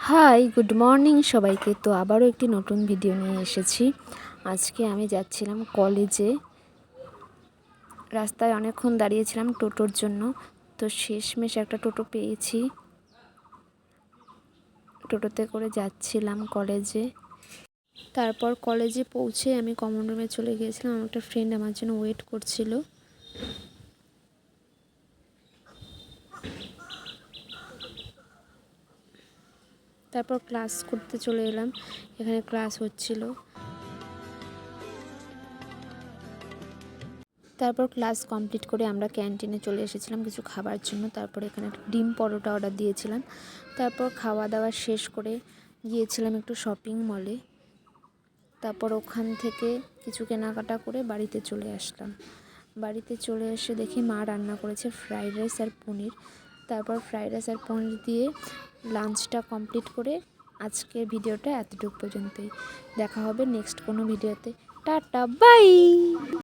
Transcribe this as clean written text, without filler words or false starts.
High, good morning সবাইকে। তো আবারও একটি নতুন ভিডিও নিয়ে এসেছি। আজকে আমি যাচ্ছিলাম কলেজে। রাস্তায় অনেকক্ষণ দাঁড়িয়েছিলাম টোটোর জন্য, তো শেষমেশ একটা টোটো পেয়েছি। টোটোতে করে যাচ্ছিলাম কলেজে। তারপর কলেজে পৌঁছে আমি কমন রুমে চলে গিয়েছিলাম। আমার একটা ফ্রেন্ড আমার জন্য ওয়েট করছিল। তারপর ক্লাস করতে চলে এলাম। এখানে ক্লাস হচ্ছিল। তারপর ক্লাস কমপ্লিট করে আমরা ক্যান্টিনে চলে এসেছিলাম কিছু খাবার জন্য। তারপর এখানে ডিম পরোটা অর্ডার দিয়েছিলাম। তারপর খাওয়া দাওয়া শেষ করে গিয়েছিলাম একটু শপিং মলে। তারপর ওখান থেকে কিছু কেনাকাটা করে বাড়িতে চলে আসলাম। বাড়িতে চলে এসে দেখি মা রান্না করেছে ফ্রাইড রাইস আর পনির। তারপর ফ্রাইড রাইস আর পনির দিয়ে লাঞ্চটা কমপ্লিট করে আজকের ভিডিওটা এতটুকু পর্যন্তই। দেখা হবে নেক্সট কোনো ভিডিওতে। Tata, by.